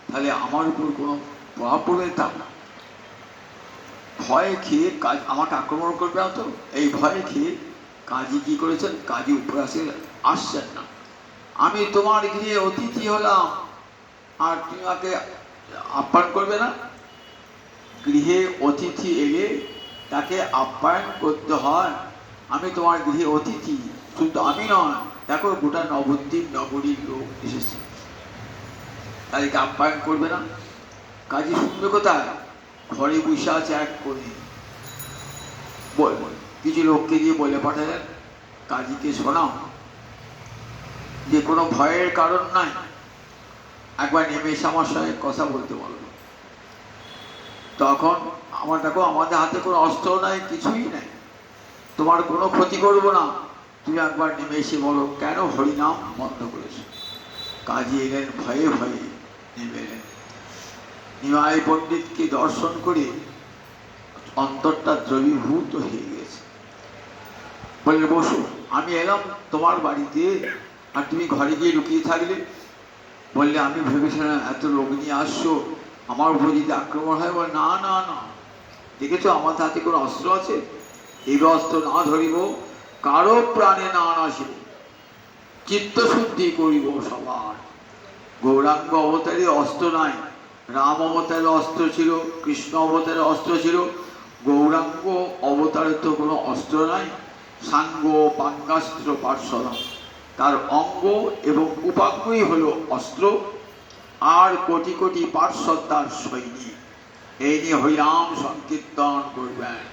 তাহলে আমার উপর কোনো প্রভাব পড়বে তা না, ভয় খেয়ে কাজ আমাকে আক্রমণ করবে না তো, এই ভয় খেয়ে কাজী কি করেছেন, কাজী উপরে আসছেন না। আমি তোমার গৃহে অতিথি হলাম আর তুমি আমাকে আপ্যায়ন করবে না? গৃহে অতিথি এলে তাকে আপ্যায়ন করতে হয়। আমি তোমার গৃহে অতিথি, শুধু আমি নয়, দেখো গোটা নবদ্বীপ নগরীর লোক এসেছে, তাদেরকে আপ্যায়ন করবে না? কাজী শুনবে কোথায়? ঘরে বসে আছে এক কোণে। কিছু লোককে দিয়ে বলে পাঠালেন, কাজীকে শোনাও যে কোনো ভয়ের কারণ নাই, একবার নেমে এসে আমার সঙ্গে কথা বলতে বলবো। তখন দেখো আমাদের হাতে কোনো অস্ত্র নাই, কিছুই নাই, তোমার কোনো ক্ষতি করবো না, তুমি একবার নেমে এসে বলো কেন হরিনাম বন্ধ করেছো। কাজী এলেন, ভয়ে ভয়ে নেমে এলেন। নিমাই পণ্ডিতকে দর্শন করে অন্তরটা দ্রবীভূত হয়ে গেছে। বললেন, বসো, আমি এলাম তোমার বাড়িতে আর তুমি ঘরে গিয়ে লুকিয়ে থাকলে। বললে আমি ভেবেছিলাম এত লোক নিয়ে আসছো, আমার উপর যদি আক্রমণ হয়। বলে না না না, দেখেছো আমার হাতে কোনো অস্ত্র আছে? এই অস্ত্র না ধরিব, কারো প্রাণে না নাসিব, চিত্তশুদ্ধি করিব সবার। গৌরাঙ্গ অবতারে অস্ত্র নাই, রাম অবতারে অস্ত্র ছিল, কৃষ্ণ অবতারে অস্ত্র ছিল, গৌরাঙ্গ অবতারে তো কোনো অস্ত্র নাই। সাঙ্গ পাঙ্গাস্ত্র পার্শ্বরা, তার অঙ্গ এবং উপাঙ্গই হলো অস্ত্র, আর কোটি কোটি পার্শ্বদ তার সৈনিক। এই নিয়ে হরিনাম সংকীর্তন করবেন।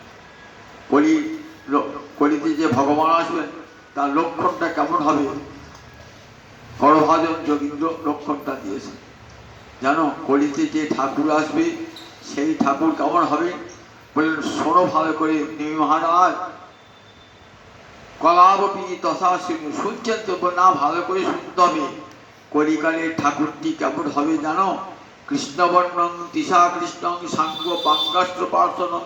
কলিতে যে ভগবান আসবেন তার লক্ষণটা কেমন হবে? হরভাজন যোগীন্দ্র লক্ষণটা দিয়েছে। জানো কলিতে যে ঠাকুর আসবে সেই ঠাকুর কেমন হবে? বললেন শোনো ভালো করে নিমি মহারাজ, কলাবপি তথা শুনছেন তো? না, ভালো করে শুনতে হবে। কলিকালের ঠাকুরটি কেমন হবে জানো? কৃষ্ণবর্ণং তিসা কৃষ্ণং সাঙ্গ পাঙ্গাস্ত্র প্রার্থনা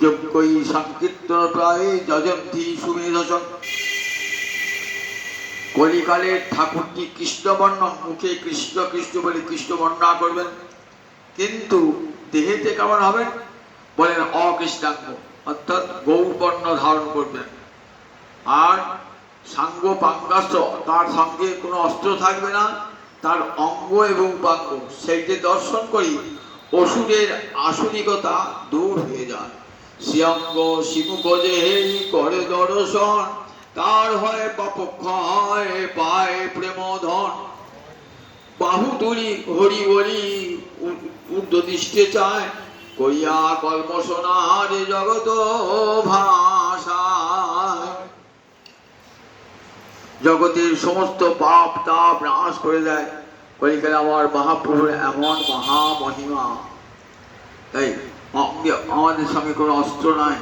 যজ্ঞই সংকীর্তন প্রায় যজন্তি সুমেধসং। কলিকালের ঠাকুরটি কৃষ্ণবর্ণ, মুখে কৃষ্ণ কৃষ্ণ বলে কৃষ্ণ বর্ণনা করবেন, কিন্তু দেহেতে কেমন হবেন? বলেন অকৃষ্ণাঙ্গ, অর্থাৎ গৌরবর্ণ ধারণ করবেন। আর সাঙ্গ পাঙ্গাস্ত্র, তার সঙ্গে কোনো অস্ত্র থাকবে না, তার অঙ্গ এবং উপাঙ্গ সেইটি দর্শন করি অসুরের আসনিকতা দূর হয়ে যায়। শ্রীঅঙ্গ শিমুখ যে করে দর্শন, তার হয় পাপক্ষয় পায় প্রেমধন। বাহু তুলি হরি বলি উর্ধ্বদৃষ্টে চায়, কইয়া কল্মসনার জগত ভাষায়। জগতের সমস্ত পাপ তাপ নাশ করে দেয়। কলিকালে আমার মহাপ্রভুর এমন মহামহিমা। তাই আমাদের সঙ্গে কোনো অস্ত্র নাই,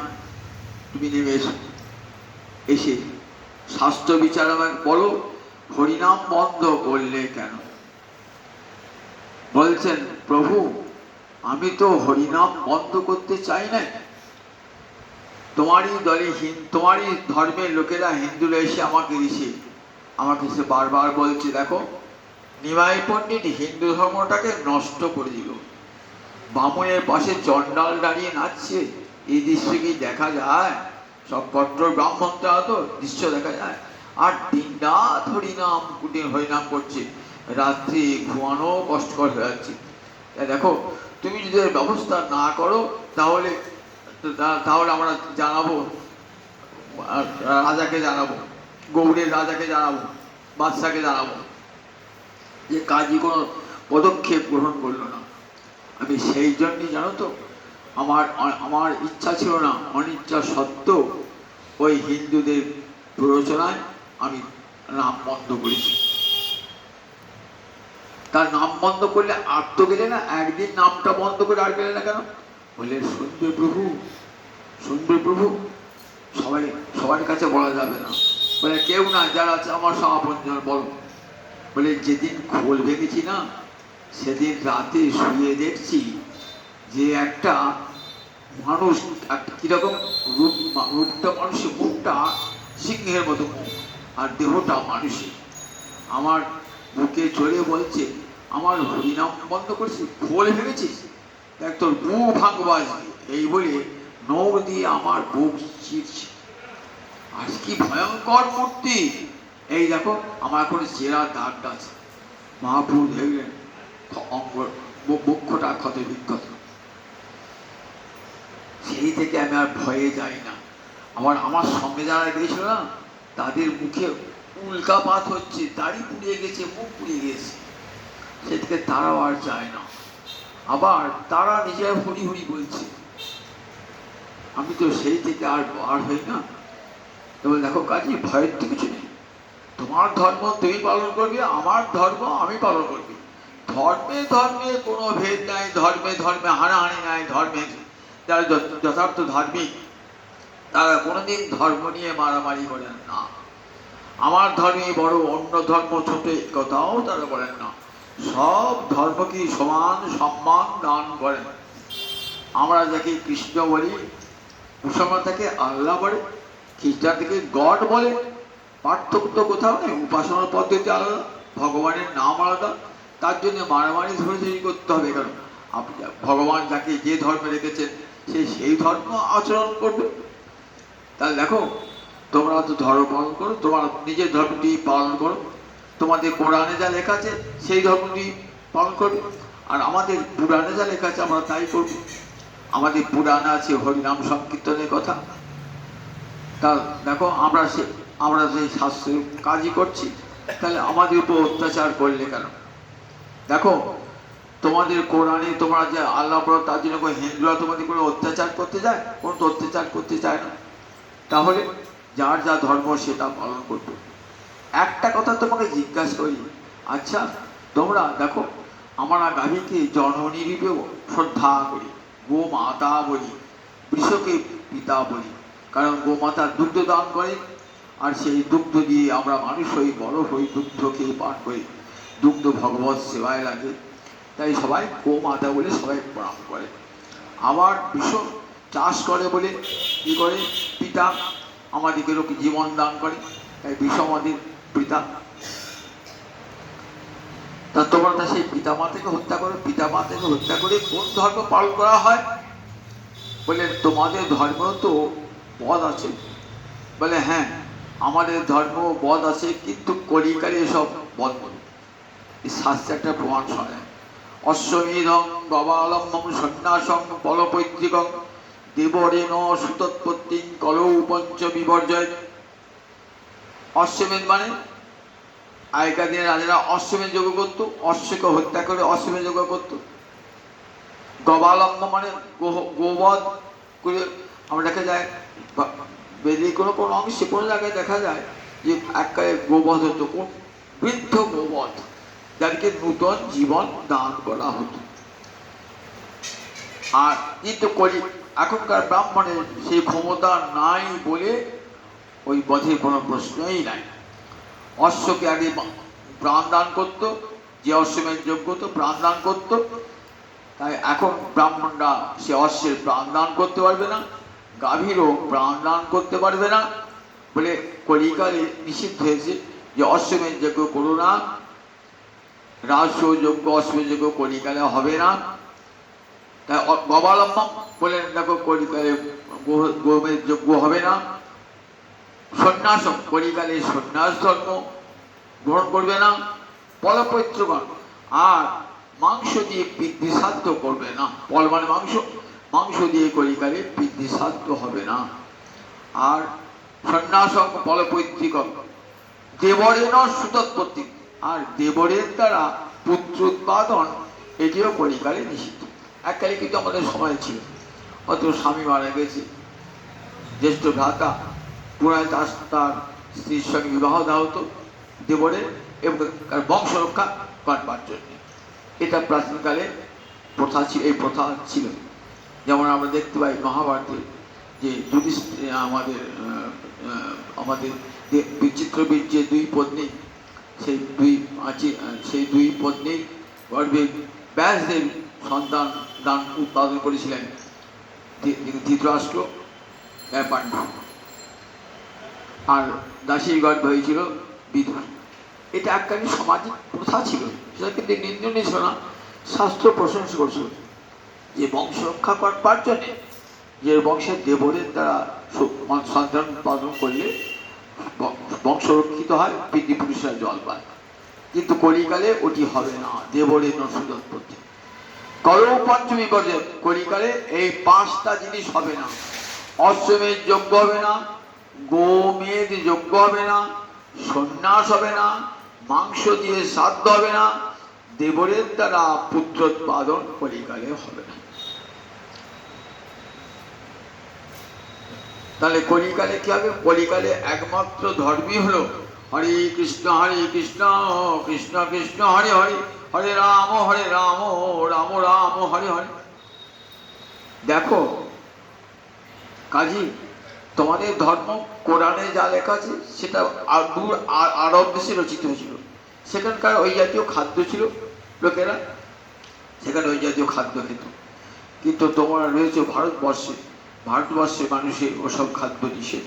তুমি নেমে এসো। এসে শাস্ত্র বিচার আমাকে বলো, হরিনাম বন্ধ করলে কেন? বলছেন প্রভু আমি তো হরিনাম বন্ধ করতে চাই না। তোমারই দলে তোমারই ধর্মের লোকেরা হিন্দুরা এসে আমাকে এসে বারবার বলছে, দেখো নিমাই পণ্ডিত হিন্দু ধর্মটাকে নষ্ট করে দিল, বামুনের পাশে চণ্ডাল দাঁড়িয়ে নাচছে, এই দৃশ্য কি দেখা যায়? সব কট্টর ব্রাহ্মণরা তো দৃশ্য দেখা যায়। আর দিনরাত হরিনাম হরিনাম করছে, রাত্রি ঘুমানো কষ্টকর হয়ে যাচ্ছে। দেখো তুমি যদি ব্যবস্থা না করো তাহলে আমরা জানাবো, রাজাকে জানাবো, গৌড়ের রাজাকে জানাবো, বাদশাকে জানাবো যে কাজী কোনো পদক্ষেপ গ্রহণ করলো না। আমি সেই জন্যই জানো তো আমার ইচ্ছা ছিল না, অনিচ্ছা সত্ত্বেও ওই হিন্দুদের প্ররোচনায় আমি নাম বন্ধ করেছি। তার নাম বন্ধ করলে আর তো গেলে না, একদিন নামটা বন্ধ করে আর গেলে না কেন? বলে শুনবে প্রভু, শুনবে প্রভু, সবার কাছে বলা যাবে না। বলে কেউ না, যারা আছে আমার সমাপঞ্জন বলো। বলে যেদিন খোল ভেঙেছি না, সেদিন রাতে শুয়ে দেখছি যে একটা মানুষ, কিরকম রূপটা মানুষের, মুখটা সিংহের মতো মুখ আর দেহটা মানুষের। আমার বুকে চলে বলছে আমার হরিনাম বন্ধ করছিস, খোল ভেঙেছিস, দেখ তোর বুক ভাঙবো আজকে। এই বলে নখ দিয়ে আমার বুক চিরছে। আর কি ভয়ঙ্কর মূর্তি! এই দেখো আমার এখন চেরা দাগটা আছে। মহাপ্রভু দেখলেন বক্ষটা ক্ষত বিক্ষত। সেই থেকে আমি আর ভয়ে যাই না। আমার সঙ্গে যারা গিয়েছিল না, তাদের মুখে উল্কাপাত হচ্ছে, দাড়ি পুড়িয়ে গেছে, মুখ পুড়িয়ে গেছে, সে থেকে তারাও আর যায় না। আবার তারা নিজেরা হরি হরি বলছে। আমি তো সেই থেকে আর হই না। তবে দেখো কাজী, ভয়ের তো কিছু নেই। তোমার ধর্ম তুমি পালন করবে, আমার ধর্ম আমি পালন করবি। ধর্মে ধর্মে কোনো ভেদ নাই, ধর্মে ধর্মে হানাহানি নাই। ধর্মে যারা যথার্থ ধার্মিক তারা কোনোদিন ধর্ম নিয়ে মারামারি করেন না। আমার ধর্মে বড়, অন্য ধর্ম ছোট, কথাও তারা বলেন না। সব ধর্মকে সমান সম্মান দান করেন। আমরা যাকে কৃষ্ণ বলি, মুসলমান তাকে আল্লাহ বলে, খ্রিস্টান থেকে গড বলে। পার্থক্য তো কোথাও নেই, উপাসনার পদ্ধতি আলাদা, ভগবানের নাম আলাদা, তার জন্য মারামারি ধরে করতে হবে কেন? আপনি ভগবান যাকে যে ধর্মে রেখেছেন সে সেই ধর্ম আচরণ করবে। তাহলে দেখো, তোমরা তো ধর্ম পালন করো, তোমার নিজের ধর্মটি পালন করো, তোমাদের কোরআনে যা লেখা আছে সেই ধর্মটি পালন করবে, আর আমাদের পুরাণে যা লেখা আছে আমরা তাই করব। আমাদের পুরাণে আছে হরিনাম সংকীর্তনের কথা। তা দেখো, আমরা সেই শাস্ত্রের কাজই করছি, তাহলে আমাদের উপর অত্যাচার করলে কেন? দেখো, তোমাদের কোরআনে তোমরা যে আল্লাহ পড়ো, তার জন্য হিন্দুরা তোমাদের কোনো অত্যাচার করতে যায়? কোনো তো অত্যাচার করতে চায় না। তাহলে যার যা ধর্ম সেটা পালন করবে। একটা কথা তোমাকে জিজ্ঞাসা করি, আচ্ছা তোমরা দেখো, আমরা গাভীকে জননী রূপে শ্রদ্ধা করি, গোমাতা বলি, বৃষকে পিতা বলি, কারণ গোমাতা দুগ্ধ দান করে, আর সেই দুগ্ধ দিয়ে আমরা মানুষ হই, বড় হই, দুগ্ধ খেয়ে পান করি, দুগ্ধ ভগবত সেবায় লাগে, তাই সবাই গোমাতা বলে সবাই প্রণাম করে। আবার বৃষ চাষ করে বলে কী করে, পিতা আমাদেরকে লোক জীবন দান করে, তাই বৃষ আমাদের পিতা। তা তোমরা তা সেই পিতা মাতাকে হত্যা করো, পিতা মাতাকে হত্যা করে কোন ধর্ম পালন করা হয়? বলে তোমাদের ধর্ম তো বধ আছে। বলে হ্যাঁ, আমাদের ধর্ম বধ আছে, কিন্তু কলিকালে এসব বধ করে। শাস্ত্রে একটা প্রমাণ শোনায়, অশ্বমেধং গবালম্বম সন্ন্যাসং বলপৈতৃকং দেবরেণ সুতৎপত্তিং কলৌ পঞ্চ বিবর্জয়। অশ্বমেধ মানে আগেকার দিনে রাজারা অশ্বমেধ যজ্ঞ করতো, অশ্বকে হত্যা করে অশ্বমেধ যজ্ঞ করতো। গবালম্ব মানে গোবধ করে। আমরা দেখা যায় বেদে কোনো কোনো অংশে কোনো জায়গায় দেখা যায় যে এককালে গোবধ হতো, কোন বৃদ্ধ গোবধ, যাদেরকে নূতন জীবন দান করা হতো। আর কিন্তু এখনকার ব্রাহ্মণের সেই ক্ষমতা নাই বলে ওই বধের কোনো প্রশ্নই নাই। অশ্বকে আগে প্রাণ দান করতো, যে অশ্বমেধ যোগ্য তো প্রাণ দান করতো, তাই এখন ব্রাহ্মণরা সে অশ্বের প্রাণ দান করতে পারবে না, গাভীরও প্রাণ দান করতে পারবে না বলে কলিকালে নিষিদ্ধ হয়েছে যে অশ্বমেধ যজ্ঞ করো না, রাজস্ব যজ্ঞ অশ্বমেধ যজ্ঞ কলিকালে হবে না। তাই গবালম্বম বলে দেখো, কলিকালে গোমেধ যজ্ঞ হবে না। সন্ন্যাস, কলিকালে সন্ন্যাস ধর্ম গ্রহণ করবে না। পলপৈত্রগণ, আর মাংস দিয়ে বৃদ্ধি সাধ্য করবে না। পল মানে মাংস, মাংস দিয়ে কলিকালে বৃদ্ধি সাধ্য হবে না। আর সন্ন্যাস পলপৈত্রিকম দেবরেণ সুতৎপত্তি, আর দেবরের দ্বারা পুত্র উৎপাদন, এটিও কলিকালে নিষিদ্ধ। এককালে কিন্তু আমাদের সময় ছিল, অত স্বামী মারা গেছে, জ্যেষ্ঠ ভ্রাতা পুনরায় তার স্ত্রীর সঙ্গে বিবাহ দেওয়া হতো দেবরের, এবং বংশ রক্ষা করবার জন্য। এটা প্রাচীনকালে প্রথা ছিল, এই প্রথা ছিল। যেমন আমরা দেখতে পাই মহাভারতে যে আমাদের বিচিত্রবীর যে দুই পত্নী, সেই দুই পত্নীর গর্ভে ব্যাসদেব সন্তান দান উৎপাদন করেছিলেন, ধৃতরাষ্ট্র পাণ্ডব, আর দাসীর গর্ভ হয়েছিল বিদুর। এটা এককালীন সামাজিক প্রথা ছিল, সেটা কিন্তু নিন্দনীয় ছিল না, শাস্ত্র প্রশংসা করছিল যে বংশ রক্ষা করবার জন্যে, যে বংশের দেবরের দ্বারা সন্তান উৎপাদন করলে বংশ রক্ষিত হয়, পিতৃপুরুষরা জল পায়। কিন্তু কলিকালে ওটি হবে না, দেবরের নসুদৎপত্তি কলৌ পঞ্চমী পর্যায়ে কলিকালে এই পাঁচটা জিনিস হবে না। অশ্বমেধ যজ্ঞ হবে না, গোমেধ যজ্ঞ হবে না, সন্ন্যাস হবে না, মাংস দিয়ে শ্রাদ্ধ হবে না, দেবরের দ্বারা পুত্রোৎপাদন কলিকালে হবে না। তাহলে কলিকালে কি হবে? কলিকালে একমাত্র ধর্মই হলো হরে কৃষ্ণ কৃষ্ণ কৃষ্ণ হরে হরে, হরে রাম রাম রাম হরে হরে। দেখো কাজী, তোমাদের ধর্ম কোরআনে যা লেখা আছে সেটা আরব দেশে রচিত হয়েছিল, সেখানকার ওই জাতীয় খাদ্য ছিল, লোকেরা সেখানে ওই জাতীয় খাদ্য খেত। কিন্তু তোমরা রয়েছে ভারতবর্ষে মানুষের ওসব খাদ্য নিষেধ।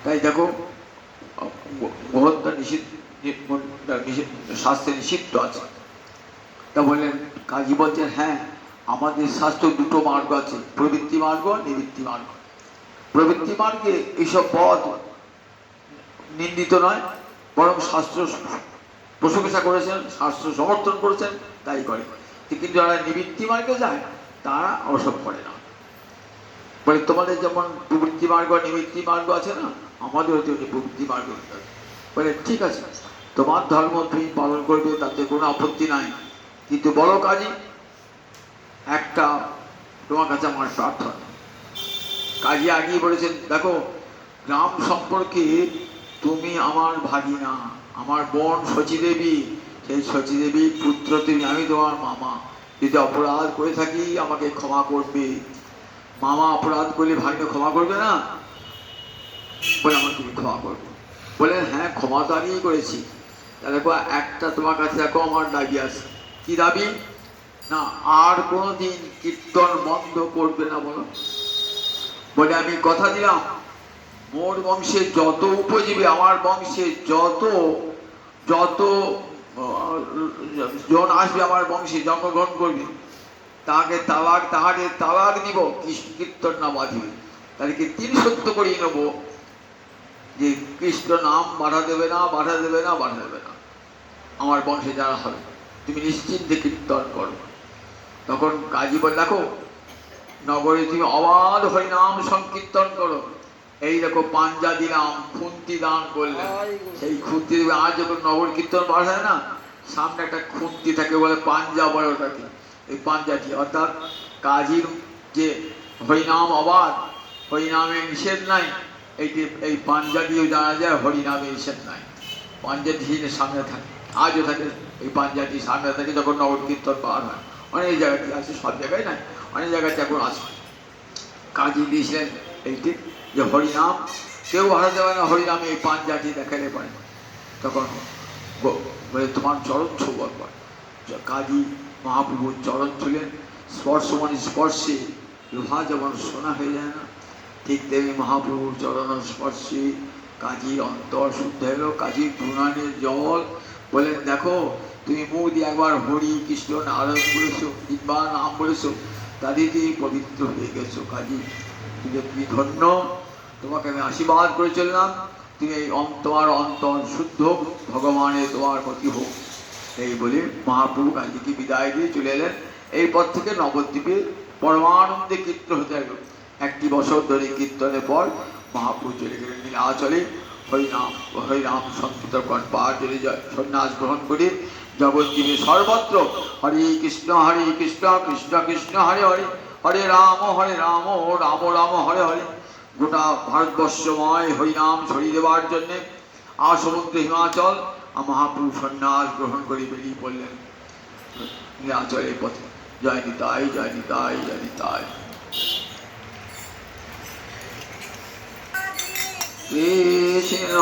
তাই দেখো, গোহত্যা নিষিদ্ধ, শাস্ত্রে নিষিদ্ধ আছে। তা বললেন, কাজী বলছেন, হ্যাঁ আমাদের শাস্ত্র দুটো মার্গ আছে, প্রবৃত্তি মার্গ, নিবৃত্তি মার্গ। প্রবৃত্তি মার্গে এইসব পথ নিন্দিত নয়, বরং শাস্ত্র প্রশংসা করেছেন, শাস্ত্র সমর্থন করেছেন, তাই করে। কিন্তু যারা নিবৃত্তি মার্গে যায় তারা ওসব করে না। বলে তোমাদের যেমন প্রবৃত্তি মার্গ নিবৃত্তি মার্গ আছে না, আমাদের হচ্ছে প্রবৃত্তি মার্গ। বলে ঠিক আছে, তোমার ধর্ম তুমি পালন করবে, তাতে কোনো আপত্তি নাই, কিন্তু বড় কাজই একটা তোমার কাছে আমার প্রার্থনা। কাজী আগেই বলেছেন, দেখো গ্রাম সম্পর্কে তুমি আমার ভাগিনা, আমার বোন শচীদেবী, সেই শচীদেবীর পুত্র তুমি, আমি তোমার মামা। যদি অপরাধ করে থাকি আমাকে ক্ষমা করবে। মামা অপরাধ করলে ভাগ্নে ক্ষমা করবে না? বলে আমার তুমি ক্ষমা করবে। বললেন, হ্যাঁ ক্ষমা তো আগেই করেছি। তাহলে একটা তোমার কাছে দেখো আমার দাবি আছে। কি দাবি? না আর কোনোদিন কীর্তন বন্ধ করবে না। বলো। বলে আমি কথা দিলাম, মোর বংশে যত উপজীবী, আমার বংশে যত যত জন আসবে আমার বংশে জন্মগ্রহণ করবে, তাহাকে তালাক দিব, কৃষ্ণ কীর্তন না বাঁধিবে। তাদেরকে 3 সত্য করিয়ে নেব যে কৃষ্ণ নাম বাধা দেবে না, বাধা দেবে না, বাধা দেবে না। আমার বংশে যারা হবে তুমি নিশ্চিন্তে কীর্তন করো। তখন কাজী বলে, দেখো নগরে তুমি অবাধ হয়ে নাম সংকীর্তন করো। এই দেখো পাঞ্জা দিলাম, খুন্তি দান করলেন। সেই খুন্তি দেবে, আজ যখন নগর কীর্তন বাড়ায় না, সামনে একটা খুন্তি থাকে, বলে পাঞ্জা বলে ওটাকে। এই পাঞ্জাটি অর্থাৎ কাজীর যে হরিনাম অবাধ, হরিনামে নিষেধ নাই, এই পাঞ্জা দিয়েও জানা যায় হরিনামে নিষেধ নাই। পাঞ্জাটি সামনে থাকে, আজও থাকে। এই পাঞ্জাটি সামনে থাকে যখন নগর কীর্তন পাওয়া হয়। অনেক জায়গাতে আছে, সব জায়গায় নাই, অনেক জায়গাতে এখন আছে। কাজী দিয়েছিলেন এইটি যে হরিনাম কেউ হারাতে পারে না, হরিনামে এই পাঞ্জাটি দেখালে পারে। তখন বলে তোমার চরণ ছোবর পর। কাজী মহাপ্রভুর চরণ ছিলেন, স্পর্শ মানে স্পর্শে লোহা যেমন সোনা হয়ে যায় না, ঠিক তেমনি মহাপ্রভুর চরণ স্পর্শে কাজীর অন্তর শুদ্ধ হলো। কাজীর গুণানের জল। বলেন, দেখো তুমি মুখ দিয়ে একবার হরি কৃষ্ণ নারায়ণ বলেছো, কিংবা নাম বলেছো, তাদের তুমি পবিত্র হয়ে গেছো। কাজী তুমি ধন্য, তোমাকে আমি আশীর্বাদ করে চললাম, তুমি এই তোমার অন্তর শুদ্ধ, ভগবানের তোমার প্রতি হোক। এই বলে মহাপ্রভু কাজীকে বিদায় দিয়ে চলে এলেন। এরপর থেকে নবদ্বীপে পরমানন্দে কীর্তন হতে লাগলো। 1 বছর ধরে কীর্তনের পর মহাপ্রভু চলে গেলেন নীলাচলে। হরিনাম সংকীর্তন পাঠ চলে যায়, সন্ন্যাস গ্রহণ করে জগদ্বীপে সর্বত্র হরে কৃষ্ণ কৃষ্ণ কৃষ্ণ হরে হরে, হরে রাম রাম রাম হরে হরে। গোটা ভারতবর্ষময় হরিনাম ছড়িয়ে দেওয়ার জন্যে সমুদ্র হিমাচল মহাপ্রভু সন্ন্যাস গ্রহণ করে বেরিয়ে পড়লেন নীলাচলের পথে। জয় নিতাই, জয় নিতাই, জয় নিতাই। কৃষ্ণ